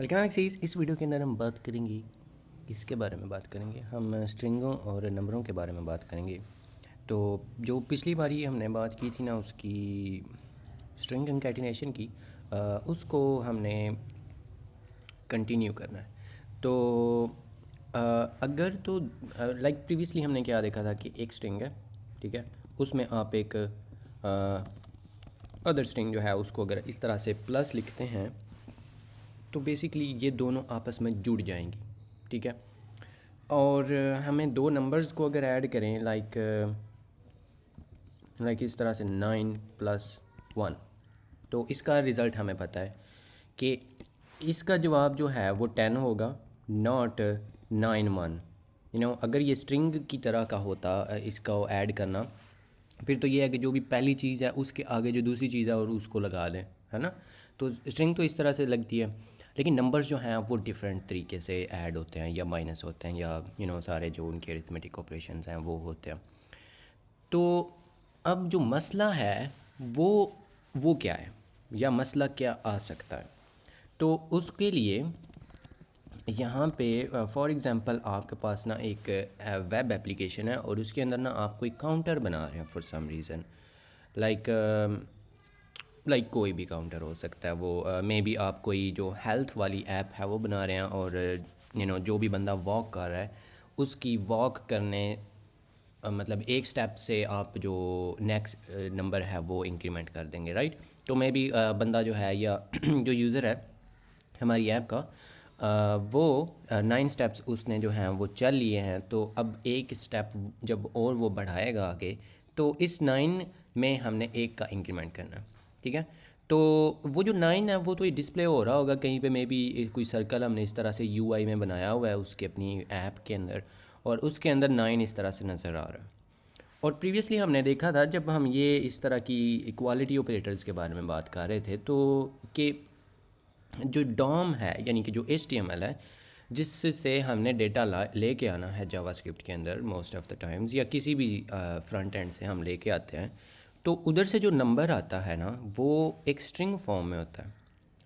Welcome back series. इस video के अंदर हम बात करेंगे, किसके बारे में बात करेंगे, हम स्ट्रिंगों और नंबरों के बारे में बात करेंगे। तो जो पिछली बारी हमने बात की थी ना, उसकी स्ट्रिंग कंकैटिनेशन की, उसको हमने कंटिन्यू करना है। तो अ, अगर तो लाइक प्रीवियसली हमने क्या देखा था कि एक स्ट्रिंग है, ठीक है, उसमें आप एक अदर स्ट्रिंग जो है उसको अगर इस तरह से प्लस लिखते हैं तो बेसिकली ये दोनों आपस में जुड़ जाएंगी, ठीक है। और हमें दो नंबर्स को अगर ऐड करें लाइक इस तरह से 9+1, तो इसका रिज़ल्ट हमें पता है कि इसका जवाब जो है वो 10 होगा, नॉट 9 1। अगर ये स्ट्रिंग की तरह का होता इसका ऐड करना, फिर तो ये है कि जो भी पहली चीज़ है उसके आगे जो दूसरी चीज़ है और उसको लगा दें, है ना। तो स्ट्रिंग तो इस तरह से लगती है, लेकिन नंबर्स जो हैं वो डिफरेंट तरीके से ऐड होते हैं, या माइनस होते हैं, या सारे जो उनके अरिथमेटिक ऑपरेशंस हैं वो होते हैं। तो अब जो मसला है वो क्या है, या मसला क्या आ सकता है। तो उसके लिए यहाँ पे फॉर एग्ज़ाम्पल आपके पास ना एक वेब एप्लीकेशन है और उसके अंदर ना आप कोई काउंटर बना रहे हैं फॉर सम रीज़न। लाइक कोई भी काउंटर हो सकता है वो, मे बी आप कोई जो हेल्थ वाली ऐप है वो बना रहे हैं, और जो भी बंदा वॉक कर रहा है उसकी वॉक करने मतलब एक स्टेप से आप जो नेक्स्ट नंबर है वो इंक्रीमेंट कर देंगे, राइट। तो मे बी बंदा जो है या जो यूज़र है हमारी ऐप का, वो 9 स्टेप्स उसने जो हैं वो चल लिए हैं। तो अब एक स्टेप जब और वो बढ़ाएगा आगे, तो इस 9 में हमने एक का इंक्रीमेंट करना है, ठीक है। तो वो जो 9 है वो तो ये डिस्प्ले हो रहा होगा कहीं पे, मे बी कोई सर्कल हमने इस तरह से यूआई में बनाया हुआ है उसके अपनी ऐप के अंदर, और उसके अंदर 9 इस तरह से नज़र आ रहा है। और प्रीवियसली हमने देखा था जब हम ये इस तरह की इक्वालिटी ऑपरेटर्स के बारे में बात कर रहे थे, तो कि जो डॉम है यानी कि जो HTML है जिससे हमने डेटा लेके आना है जावास्क्रिप्ट के अंदर मोस्ट ऑफ़ द टाइम्स, या किसी भी फ्रंट एंड से हम लेके आते हैं, तो उधर से जो नंबर आता है ना वो एक स्ट्रिंग फॉर्म में होता है।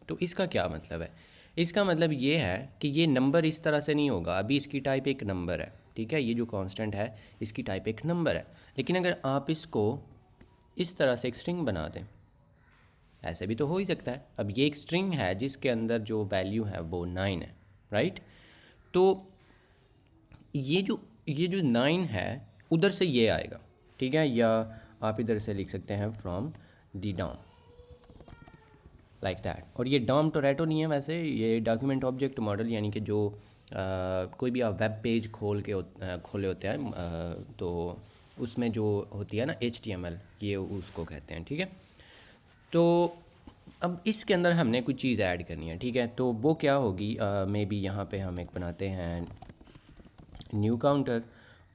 तो इसका क्या मतलब है? इसका मतलब ये है कि ये नंबर इस तरह से नहीं होगा। अभी इसकी टाइप एक नंबर है, ठीक है, ये जो कांस्टेंट है इसकी टाइप एक नंबर है, लेकिन अगर आप इसको इस तरह से एक स्ट्रिंग बना दें, ऐसे भी तो हो ही सकता है। अब ये एक स्ट्रिंग है जिसके अंदर जो वैल्यू है वो 9 है, राइट। तो ये जो 9 है उधर से ये आएगा, ठीक है, या आप इधर से लिख सकते हैं from the DOM, like that. और ये डॉम टोरेटो नहीं है वैसे, ये डॉक्यूमेंट ऑब्जेक्ट मॉडल, यानी कि जो कोई भी आप वेब पेज खोले होते हैं, तो उसमें जो होती है ना HTML, ये उसको कहते हैं, ठीक है। तो अब इसके अंदर हमने कुछ चीज़ ऐड करनी है, ठीक है। तो वो क्या होगी, मे बी यहाँ पे हम एक बनाते हैं न्यू काउंटर,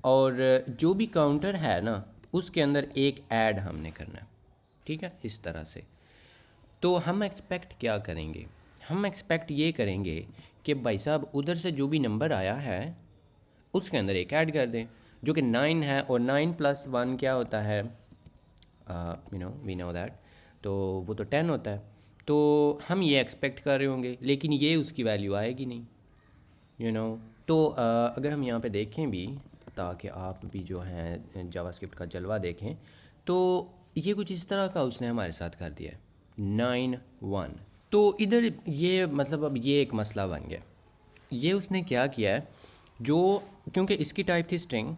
और जो भी काउंटर है ना उसके अंदर एक ऐड हमने करना है, ठीक है, इस तरह से। तो हम एक्सपेक्ट क्या करेंगे, हम एक्सपेक्ट ये करेंगे कि भाई साहब उधर से जो भी नंबर आया है उसके अंदर एक ऐड कर दें, जो कि 9 है, और 9+1 क्या होता है, वी नो दैट, तो वो तो 10 होता है। तो हम ये एक्सपेक्ट कर रहे होंगे, लेकिन ये उसकी वैल्यू आएगी नहीं, यू नो। तो अगर हम यहाँ पे देखें भी, ताकि आप भी जो हैं जावास्क्रिप्ट का जलवा देखें, तो ये कुछ इस तरह का उसने हमारे साथ कर दिया है, 9 1। तो इधर ये मतलब अब ये एक मसला बन गया। ये उसने क्या किया है, जो क्योंकि इसकी टाइप थी स्ट्रिंग,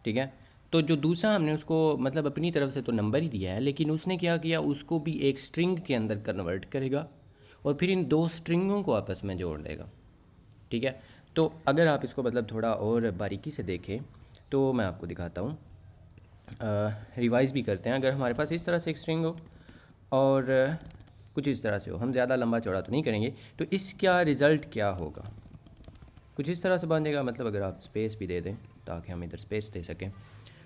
ठीक है, तो जो दूसरा हमने उसको मतलब अपनी तरफ से तो नंबर ही दिया है, लेकिन उसने क्या किया, उसको भी एक स्ट्रिंग के अंदर कन्वर्ट करेगा और फिर इन दो स्ट्रिंगों को आपस में जोड़ देगा, ठीक है। तो अगर आप इसको मतलब थोड़ा और बारीकी से देखें तो मैं आपको दिखाता हूँ, रिवाइज़ भी करते हैं। अगर हमारे पास इस तरह से एक स्ट्रिंग हो और कुछ इस तरह से हो, हम ज़्यादा लंबा चौड़ा तो नहीं करेंगे, तो इसका रिज़ल्ट क्या होगा, कुछ इस तरह से बनेगा। मतलब अगर आप स्पेस भी दे दें ताकि हम इधर स्पेस दे सकें,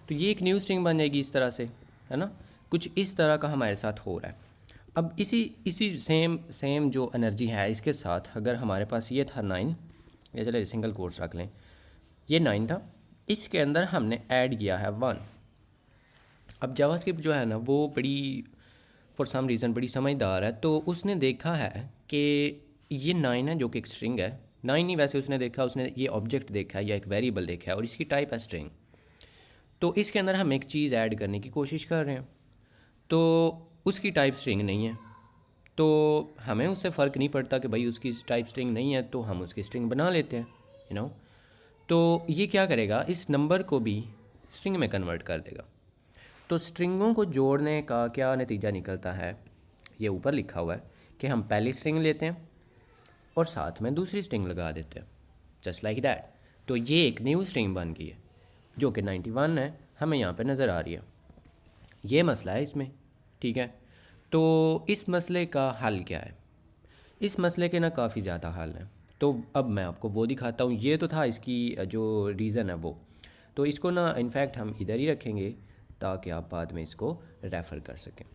तो ये एक न्यू स्ट्रिंग बन जाएगी इस तरह से, है ना। कुछ इस तरह का हमारे साथ हो रहा है। अब इसी सेम जो एनर्जी है इसके साथ अगर हमारे पास ये था 9, या चले सिंगल कोट्स रख लें, ये 9 था, इसके अंदर हमने ऐड किया है 1। अब जावास्क्रिप्ट जो है ना वो बड़ी फॉर सम रीज़न बड़ी समझदार है, तो उसने देखा है कि ये 9 है जो कि एक स्ट्रिंग है। 9 नहीं, वैसे उसने देखा, उसने ये ऑब्जेक्ट देखा है या एक वेरिएबल देखा है और इसकी टाइप है स्ट्रिंग। तो इसके अंदर हम एक चीज़ ऐड करने की कोशिश कर रहे हैं, तो उसकी टाइप स्ट्रिंग नहीं है, तो हमें उससे फ़र्क नहीं पड़ता कि भाई उसकी टाइप स्ट्रिंग नहीं है, तो हम उसकी स्ट्रिंग बना लेते हैं, यू नो। तो ये क्या करेगा, इस नंबर को भी स्ट्रिंग में कन्वर्ट कर देगा। तो स्ट्रिंगों को जोड़ने का क्या नतीजा निकलता है, ये ऊपर लिखा हुआ है कि हम पहली स्ट्रिंग लेते हैं और साथ में दूसरी स्ट्रिंग लगा देते हैं, जस्ट लाइक दैट। तो ये एक न्यू स्ट्रिंग बन गई है जो कि 91 है, हमें यहाँ पे नज़र आ रही है। ये मसला है इसमें, ठीक है। तो इस मसले का हल क्या है? इस मसले के ना काफ़ी ज़्यादा हल हैं, तो अब मैं आपको वो दिखाता हूँ। ये तो था इसकी जो रीज़न है वो, तो इसको ना इनफैक्ट हम इधर ही रखेंगे ताकि आप बाद में इसको रेफ़र कर सकें।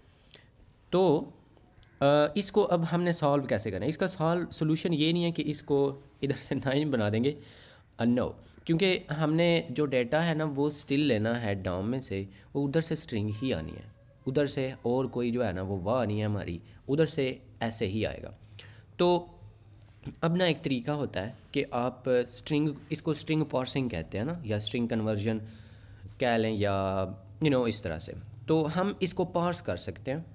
तो इसको अब हमने सॉल्व कैसे करना है? इसका सोल्यूशन ये नहीं है कि इसको इधर से 9 बना देंगे, नो, क्योंकि हमने जो डेटा है ना वो स्टिल लेना है डाउन में से, वो उधर से स्ट्रिंग ही आनी है, उधर से और कोई जो है ना वो वाह नहीं है हमारी, उधर से ऐसे ही आएगा। तो अब ना एक तरीका होता है कि आप स्ट्रिंग, इसको स्ट्रिंग पार्सिंग कहते हैं ना, या स्ट्रिंग कन्वर्जन कह लें, या इस तरह से, तो हम इसको पार्स कर सकते हैं।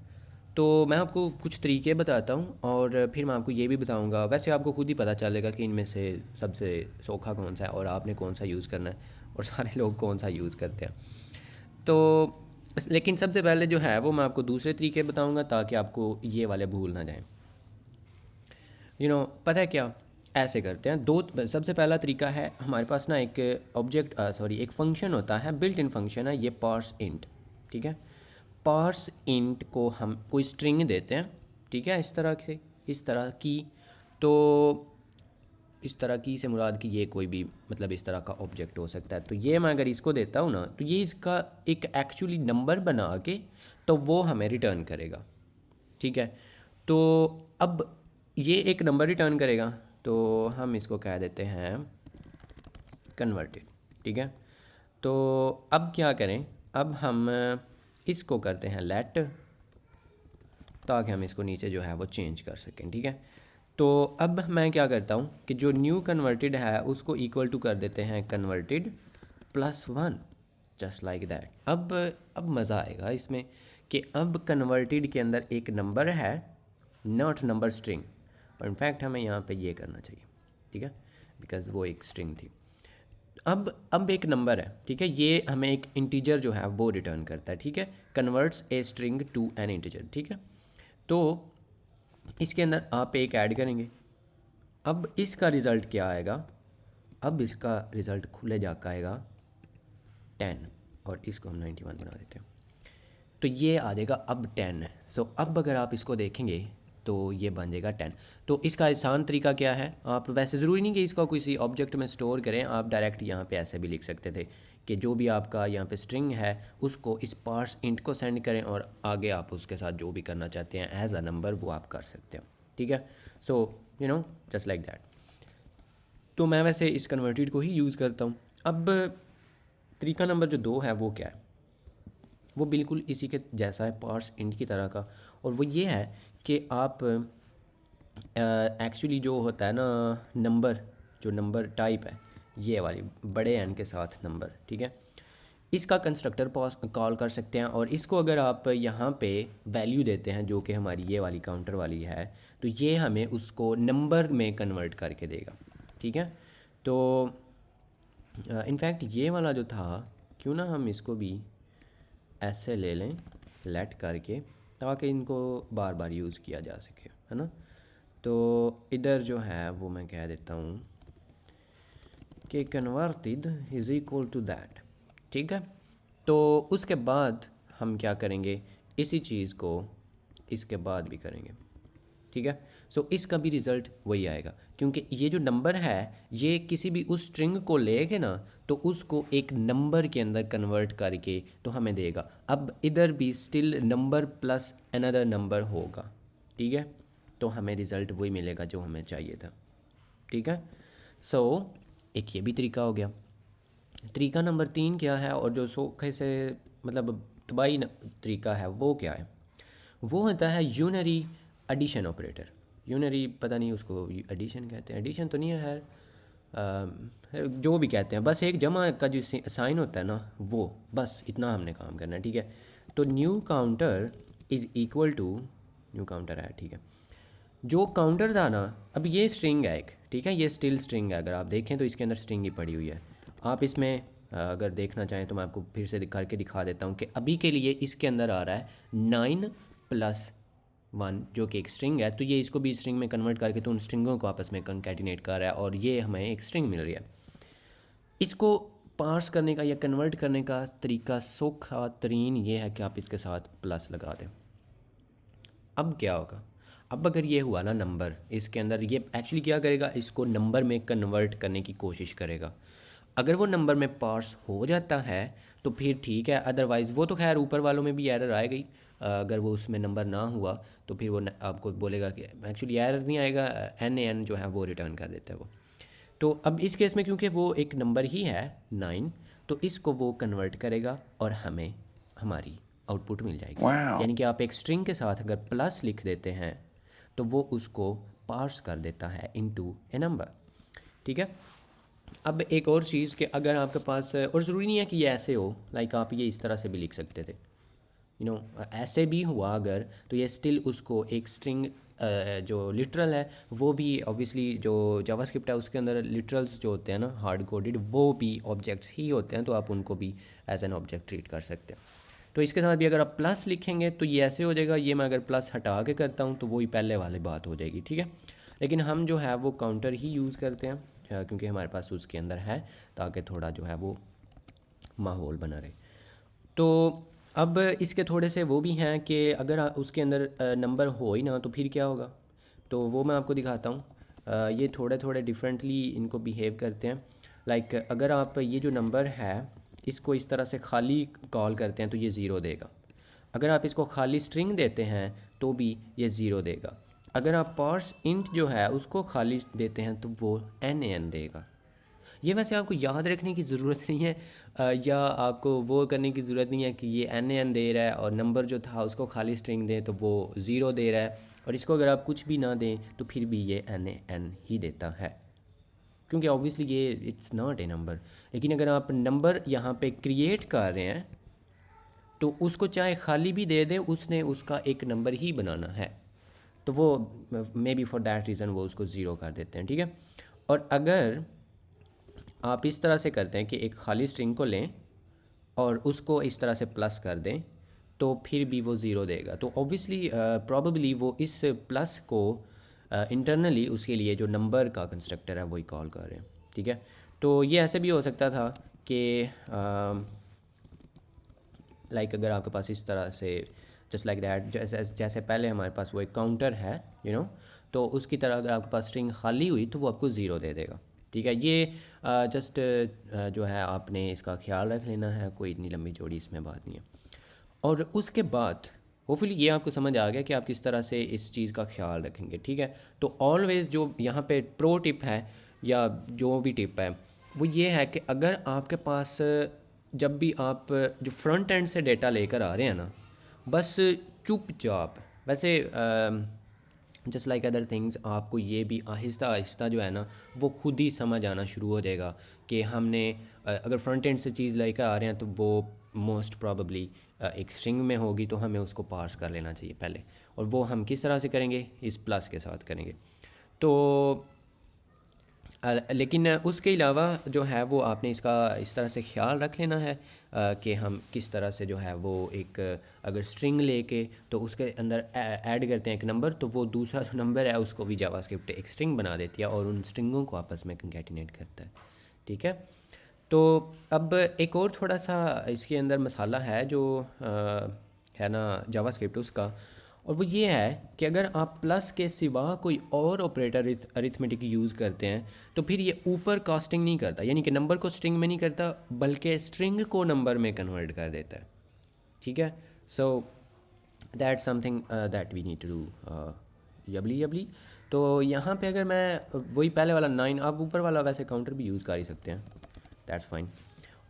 तो मैं आपको कुछ तरीके बताता हूँ और फिर मैं आपको ये भी बताऊँगा, वैसे आपको खुद ही पता चलेगा कि इनमें से सबसे सौखा कौन सा है और आपने कौन सा यूज़ करना है और सारे लोग कौन सा यूज़ करते हैं। तो लेकिन सबसे पहले जो है वो मैं आपको दूसरे तरीके बताऊँगा ताकि आपको ये वाले भूल ना जाएँ। पता है क्या, ऐसे करते हैं दो। सबसे पहला तरीका है, हमारे पास ना एक एक फंक्शन होता है, बिल्ट इन फंक्शन है ये पार्स इंट, ठीक है। पार्स इंट को हम कोई स्ट्रिंग देते हैं, ठीक है, इस तरह की, तो इस तरह की से मुराद कि ये कोई भी मतलब इस तरह का ऑब्जेक्ट हो सकता है। तो ये मैं अगर इसको देता हूँ ना, तो ये इसका एक एक्चुअली नंबर बना के तो वो हमें रिटर्न करेगा, ठीक है। तो अब ये एक नंबर रिटर्न करेगा, तो हम इसको कह देते हैं कन्वर्टेड, ठीक है। तो अब क्या करें, अब हम इसको करते हैं लेट, ताकि हम इसको नीचे जो है वो चेंज कर सकें, ठीक है। तो अब मैं क्या करता हूँ कि जो न्यू कन्वर्टेड है उसको इक्वल टू कर देते हैं कन्वर्टेड +1, जस्ट लाइक दैट। अब मज़ा आएगा इसमें कि अब कन्वर्टेड के अंदर एक नंबर है, नॉट नंबर स्ट्रिंग, और इनफैक्ट हमें यहाँ पे ये करना चाहिए, ठीक है, बिकॉज़ वो एक स्ट्रिंग थी। अब एक नंबर है, ठीक है, ये हमें एक इंटीजर जो है वो रिटर्न करता है, ठीक है, converts a string to an integer, ठीक है। तो इसके अंदर आप एक ऐड करेंगे, अब इसका रिज़ल्ट क्या आएगा, अब इसका रिज़ल्ट खुले जाकर आएगा 10, और इसको हम 91 बना देते हैं, तो ये आ जाएगा अब 10 है। सो अब अगर आप इसको देखेंगे तो ये बन जाएगा 10। तो इसका आसान तरीका क्या है, आप वैसे ज़रूरी नहीं कि इसको किसी ऑब्जेक्ट में स्टोर करें, आप डायरेक्ट यहाँ पे ऐसे भी लिख सकते थे कि जो भी आपका यहाँ पे स्ट्रिंग है उसको इस पार्स इंट को सेंड करें और आगे आप उसके साथ जो भी करना चाहते हैं एज अ नंबर वो आप कर सकते हो, ठीक है। So just like that. तो मैं वैसे इस कन्वर्टेड को ही यूज़ करता हूँ। अब तरीका नंबर जो 2 है वो क्या है, वो बिल्कुल इसी के जैसा है, पार्स इंट की तरह का, और वो ये है कि आप एक्चुअली जो होता है ना नंबर, जो नंबर टाइप है ये वाली बड़े एन के साथ नंबर, ठीक है, इसका कंस्ट्रक्टर कॉल कर सकते हैं, और इसको अगर आप यहाँ पे वैल्यू देते हैं जो कि हमारी ये वाली काउंटर वाली है, तो ये हमें उसको नंबर में कन्वर्ट करके देगा, ठीक है। तो इनफैक्ट ये वाला जो था, क्यों ना हम इसको भी ऐसे ले लें लेट करके, ताकि इनको बार बार यूज़ किया जा सके, है ना। तो इधर जो है वो मैं कह देता हूँ कि converted is equal to that, ठीक है। तो उसके बाद हम क्या करेंगे, इसी चीज़ को इसके बाद भी करेंगे, ठीक है। सो इसका भी रिज़ल्ट वही आएगा, क्योंकि ये जो नंबर है ये किसी भी उस स्ट्रिंग को लेके ना तो उसको एक नंबर के अंदर कन्वर्ट करके तो हमें देगा। अब इधर भी still number plus another number होगा, ठीक है, तो हमें रिज़ल्ट वही मिलेगा जो हमें चाहिए था, ठीक है। सो एक ये भी तरीका हो गया। तरीका नंबर 3 क्या है, और जो सोखे से मतलब तबाही तरीका है वो क्या है, वो होता है यूनरी एडिशन ऑपरेटर, यूनरी पता नहीं उसको एडिशन कहते हैं, एडिशन तो नहीं है खैर, जो भी कहते हैं, बस एक जमा का जो साइन होता है ना वो, बस इतना हमने काम करना है, ठीक है। तो new counter is equal to, new counter है, ठीक है। जो काउंटर था ना, अब ये स्ट्रिंग है एक, ठीक है, ये स्टिल स्ट्रिंग है, अगर आप देखें तो इसके अंदर स्ट्रिंग ही पड़ी हुई है। आप इसमें अगर देखना चाहें तो मैं आपको फिर से करके दिखा देता हूँ कि अभी के लिए इसके अंदर आ रहा है 9+1 जो कि एक स्ट्रिंग है। तो ये इसको भी स्ट्रिंग में कन्वर्ट करके तो उन स्ट्रिंगों को आपस में कंकैटिनेट कर रहा है और ये हमें एक स्ट्रिंग मिल रही है। इसको पार्स करने का या कन्वर्ट करने का तरीका सौखा तरीन ये है कि आप इसके साथ प्लस लगा दें। अब क्या होगा, अब अगर ये हुआ ना नंबर, इसके अंदर ये एक्चुअली क्या करेगा, इसको नंबर में कन्वर्ट करने की कोशिश करेगा। अगर वो नंबर में पार्स हो जाता है तो फिर ठीक है, अदरवाइज़ वो तो खैर ऊपर वालों में भी एरर आएगी। अगर वो उसमें नंबर ना हुआ तो फिर वो आपको बोलेगा कि एक्चुअली एरर नहीं आएगा, NaN जो है वो रिटर्न कर देता है वो। तो अब इस केस में क्योंकि वो एक नंबर ही है 9, तो इसको वो कन्वर्ट करेगा और हमें हमारी आउटपुट मिल जाएगी। यानी कि आप एक स्ट्रिंग के साथ अगर प्लस लिख देते हैं तो वो उसको पार्स कर देता है इनटू ए नंबर, ठीक है। अब एक और चीज़ कि अगर आपके पास, और ज़रूरी नहीं है कि ये ऐसे हो, लाइक आप ये इस तरह से भी लिख सकते थे, यू नो, ऐसे भी हुआ अगर, तो ये स्टिल उसको एक स्ट्रिंग जो लिटरल है वो भी ऑब्वियसली, जो जावास्क्रिप्ट है उसके अंदर लिटरल्स जो होते हैं ना हार्ड कोडेड, वो भी ऑब्जेक्ट्स ही होते हैं, तो आप उनको भी एज एन ऑब्जेक्ट ट्रीट कर सकते हैं। तो इसके साथ भी अगर आप प्लस लिखेंगे तो ये ऐसे हो जाएगा, ये मैं अगर प्लस हटा के करता हूँ तो वही पहले वाली बात हो जाएगी, ठीक है। लेकिन हम जो है वो काउंटर ही यूज़ करते हैं क्योंकि हमारे पास उसके अंदर है, ताकि थोड़ा जो है वो माहौल बना रहे। तो अब इसके थोड़े से वो भी हैं कि अगर उसके अंदर नंबर हो ही ना तो फिर क्या होगा, तो वो मैं आपको दिखाता हूँ। ये थोड़े थोड़े डिफरेंटली इनको बिहेव करते हैं। लाइक अगर आप ये जो नंबर है इसको इस तरह से खाली कॉल करते हैं तो ये ज़ीरो देगा। अगर आप इसको खाली स्ट्रिंग देते हैं तो भी ये ज़ीरो देगा। अगर आप पार्स इंट जो है उसको खाली देते हैं तो वो NaN देगा। ये वैसे आपको याद रखने की ज़रूरत नहीं है, या आपको वो करने की ज़रूरत नहीं है कि ये NaN दे रहा है और नंबर जो था उसको खाली स्ट्रिंग दें तो वो ज़ीरो दे रहा है, और इसको अगर आप कुछ भी ना दें तो फिर भी ये NaN ही देता है, क्योंकि ऑब्वियसली ये इट्स नॉट ए नंबर। लेकिन अगर आप नंबर यहाँ पे क्रिएट कर रहे हैं तो उसको चाहे खाली भी दे दें, उसने उसका एक नंबर ही बनाना है, तो वो may be for that reason वो उसको ज़ीरो कर देते हैं, ठीक है। और अगर आप इस तरह से करते हैं कि एक खाली स्ट्रिंग को लें और उसको इस तरह से प्लस कर दें तो फिर भी वो ज़ीरो देगा। तो ऑब्वियसली प्रॉबली वो इस प्लस को इंटरनली उसके लिए जो नंबर का कंस्ट्रक्टर है वही कॉल कर रहे हैं, ठीक है। तो ये ऐसे भी हो सकता था कि लाइक अगर आपके पास इस तरह से जस्ट लाइक दैट, जैसे पहले हमारे पास वो एक काउंटर है, यू नो, तो उसकी तरह अगर आपके पास स्ट्रिंग खाली हुई तो वो आपको ज़ीरो दे देगा, ठीक है। ये जस्ट जो है आपने इसका ख्याल रख लेना है, कोई इतनी लंबी जोड़ी इसमें बात नहीं है। और उसके बाद होपफुली ये आपको समझ आ गया कि आप किस तरह से इस चीज़ का ख्याल रखेंगे, ठीक है। तो ऑलवेज़ जो यहाँ पे प्रो टिप है या जो भी टिप है वो ये है कि अगर आपके पास जब भी आप जो फ्रंट एंड से डेटा लेकर आ रहे हैं ना, बस चुपचाप, वैसे जस्ट लाइक अदर थिंग्स आपको ये भी आहिस्ता आहिस्ता जो है ना वो खुद ही समझ आना शुरू हो जाएगा कि हमने अगर फ्रंट एंड से चीज़ लेकर आ रहे हैं तो वो मोस्ट प्रॉबली एक स्ट्रिंग में होगी, तो हमें उसको पार्स कर लेना चाहिए पहले, और वो हम किस तरह से करेंगे, इस प्लस के साथ करेंगे। तो लेकिन उसके अलावा जो है वो आपने इसका इस तरह से ख्याल रख लेना है कि हम किस तरह से जो है वो एक अगर स्ट्रिंग लेके तो उसके अंदर ऐड करते हैं एक नंबर, तो वो दूसरा जो नंबर है उसको भी जावास्क्रिप्ट एक स्ट्रिंग बना देती है और उन स्ट्रिंगों को आपस में कंकैटिनेट करता है, ठीक है। तो अब एक और थोड़ा सा इसके अंदर मसाला है जो है ना जावास्क्रिप्ट उसका, और वो ये है कि अगर आप प्लस के सिवा कोई और ऑपरेटर अरिथमेटिक यूज़ करते हैं तो फिर ये ऊपर कास्टिंग नहीं करता, यानी कि नंबर को स्ट्रिंग में नहीं करता बल्कि स्ट्रिंग को नंबर में कन्वर्ट कर देता है, ठीक है। So that something that we need to do यबली। तो यहाँ पे अगर मैं वही पहले वाला 9, आप ऊपर वाला वैसे काउंटर भी यूज़ कर ही सकते हैं, दैट्स फाइन।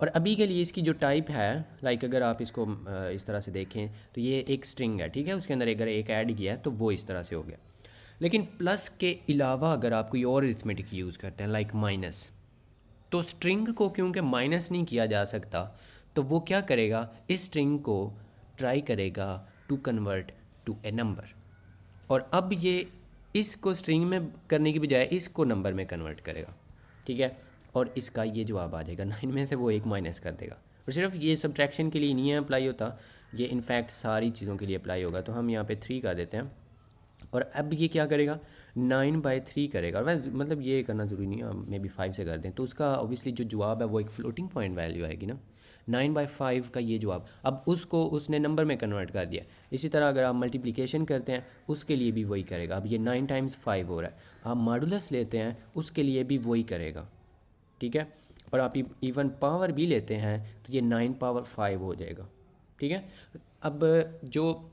और अभी के लिए इसकी जो टाइप है, लाइक अगर आप इसको इस तरह से देखें तो ये एक स्ट्रिंग है, ठीक है, उसके अंदर अगर एक ऐड किया है तो वो इस तरह से हो गया। लेकिन प्लस के अलावा अगर आप कोई और अरिथमेटिक यूज़ करते हैं लाइक माइनस, तो स्ट्रिंग को क्योंकि माइनस नहीं किया जा सकता, तो वो क्या करेगा, इस स्ट्रिंग को ट्राई करेगा to convert to a number, और अब ये इसको स्ट्रिंग में करने की बजाय इसको नंबर में कन्वर्ट करेगा, ठीक है। और इसका ये जवाब आ जाएगा, 9 में से वो एक माइनस कर देगा। और सिर्फ ये सब्ट्रैक्शन के लिए नहीं है अप्लाई होता, ये इनफैक्ट सारी चीज़ों के लिए अप्लाई होगा। तो हम यहाँ पे 3 कर देते हैं, और अब ये क्या करेगा, 9/3 करेगा। और वैसे मतलब ये करना ज़रूरी नहीं है, हम मे बी 5 से कर दें, तो उसका ऑब्वियसली जो जवाब है वो एक फ्लोटिंग पॉइंट वैल्यू आएगी ना, 9/5 का ये जवाब। अब उसको उसने नंबर में कन्वर्ट कर दिया। इसी तरह अगर आप मल्टीप्लिकेशन करते हैं उसके लिए भी वही करेगा। अब ये 9 × 5 हो रहा है, आप मॉडुलस लेते हैं उसके लिए भी वही करेगा, ठीक है। और आप इवन पावर भी लेते हैं तो ये 9⁵ हो जाएगा, ठीक है। अब जो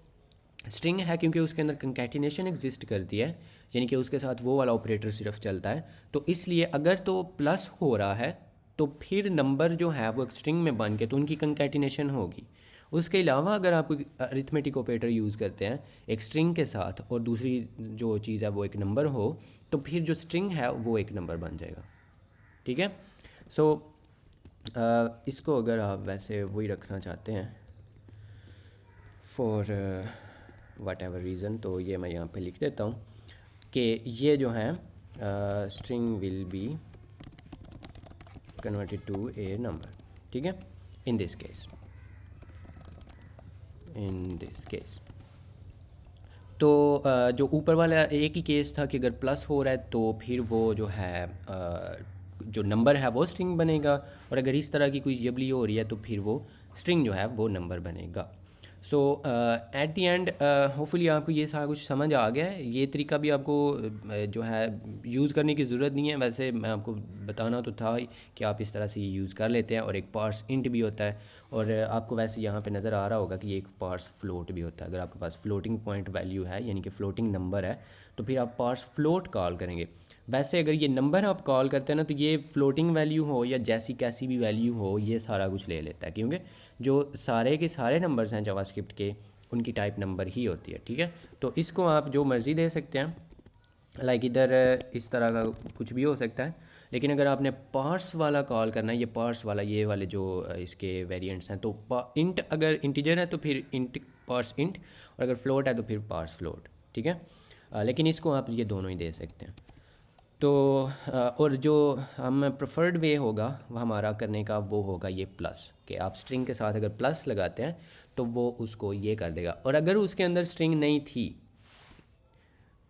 स्ट्रिंग है, क्योंकि उसके अंदर कंकैटिनेशन एग्जिस्ट करती है, यानी कि उसके साथ वो वाला ऑपरेटर सिर्फ चलता है, तो इसलिए अगर तो प्लस हो रहा है तो फिर नंबर जो है वो एक स्ट्रिंग में बन के तो उनकी कंकैटिनेशन होगी। उसके अलावा अगर आप कोई अरिथमेटिक ऑपरेटर यूज़ करते हैं एक स्ट्रिंग के साथ और दूसरी जो चीज़ है वो एक नंबर हो, तो फिर जो स्ट्रिंग है वो एक नंबर बन जाएगा, ठीक है। सो इसको अगर आप वैसे वही रखना चाहते हैं फॉर वट एवर रीज़न, तो ये मैं यहाँ पे लिख देता हूँ कि ये जो है string will be converted to a number, ठीक है, इन दिस केस। तो जो ऊपर वाला एक ही केस था कि अगर प्लस हो रहा है तो फिर वो जो है जो नंबर है वो स्ट्रिंग बनेगा, और अगर इस तरह की कोई जबली हो रही है तो फिर वो स्ट्रिंग जो है वो नंबर बनेगा। सो एट द एंड होपफुली आपको ये सारा कुछ समझ आ गया है। ये तरीका भी आपको जो है यूज़ करने की ज़रूरत नहीं है, वैसे मैं आपको बताना तो था ही कि आप इस तरह से यूज़ कर लेते हैं। और एक पार्स इंट भी होता है, और आपको वैसे यहाँ पे नज़र आ रहा होगा कि ये एक पार्स फ्लोट भी होता है। अगर आपके पास फ्लोटिंग पॉइंट वैल्यू है यानी कि फ्लोटिंग नंबर है, तो फिर आप पार्स फ्लोट कॉल करेंगे। वैसे अगर ये नंबर आप कॉल करते हैं ना, तो ये फ्लोटिंग वैल्यू हो या जैसी कैसी भी वैल्यू हो, ये सारा कुछ ले लेता है, क्योंकि जो सारे के सारे नंबर्स हैं जावास्क्रिप्ट के, उनकी टाइप नंबर ही होती है, ठीक है। तो इसको आप जो मर्ज़ी दे सकते हैं, लाइक इधर इस तरह का कुछ भी हो सकता है। लेकिन अगर आपने पार्स वाला कॉल करना है, ये पार्स वाला, ये वाले जो इसके वेरिएंट्स हैं, तो इंट अगर इंटीजर है तो फिर इंट पार्स इंट, और अगर फ्लोट है तो फिर पार्स फ्लोट, ठीक है। लेकिन इसको आप ये दोनों ही दे सकते हैं। तो और जो हम प्रेफर्ड वे होगा वो हमारा करने का वो होगा ये प्लस, कि आप स्ट्रिंग के साथ अगर प्लस लगाते हैं तो वो उसको ये कर देगा। और अगर उसके अंदर स्ट्रिंग नहीं थी,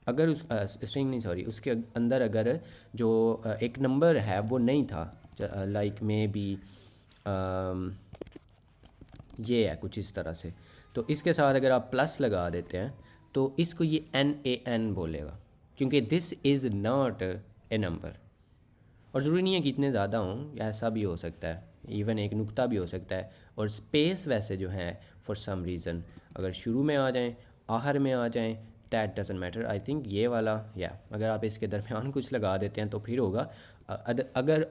अगर उस स्ट्रिंग नहीं सॉरी उसके अंदर अगर जो एक नंबर है वो नहीं था, लाइक मे बी ये है कुछ इस तरह से, तो इसके साथ अगर आप प्लस लगा देते हैं तो इसको ये NaN बोलेगा, क्योंकि this is not a number. और ज़रूरी नहीं है कि इतने ज़्यादा हों, ऐसा भी हो सकता है, इवन एक नुक्ता भी हो सकता है। और स्पेस वैसे जो है फॉर सम रीज़न अगर शुरू में आ जाएं, आखिर में आ जाएं, that doesn't matter. I think ये वाला या अगर आप इसके दरमियान कुछ लगा देते हैं तो फिर होगा। अगर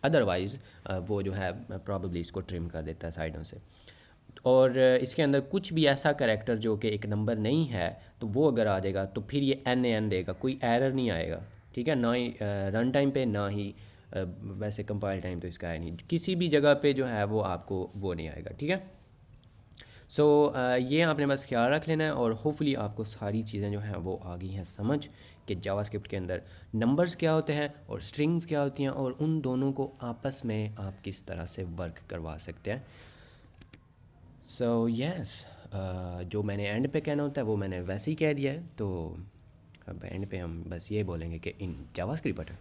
अदरवाइज़ वो जो है प्रॉब्ली इसको ट्रिम कर देता है साइडों से। और इसके अंदर कुछ भी ऐसा कैरेक्टर जो कि एक नंबर नहीं है, तो वो अगर आ जाएगा तो फिर ये NaN देगा, कोई एरर नहीं आएगा, ठीक है। ना ही रन टाइम पे, ना ही वैसे कंपाइल टाइम तो इसका है नहीं, किसी भी जगह पे जो है वो आपको वो नहीं आएगा, ठीक है। सो ये आपने बस ख्याल रख लेना है, और होपफुली आपको सारी चीज़ें जो हैं वो आ गई हैं समझ कि जावास्क्रिप्ट के अंदर नंबर्स क्या होते हैं और स्ट्रिंग्स क्या होती हैं, और उन दोनों को आपस में आप किस तरह से वर्क करवा सकते हैं। सो यस, जो मैंने एंड पे कहना होता है वो मैंने वैसे ही कह दिया है। तो अब एंड पे हम बस ये बोलेंगे कि इन जावास्क्रिप्ट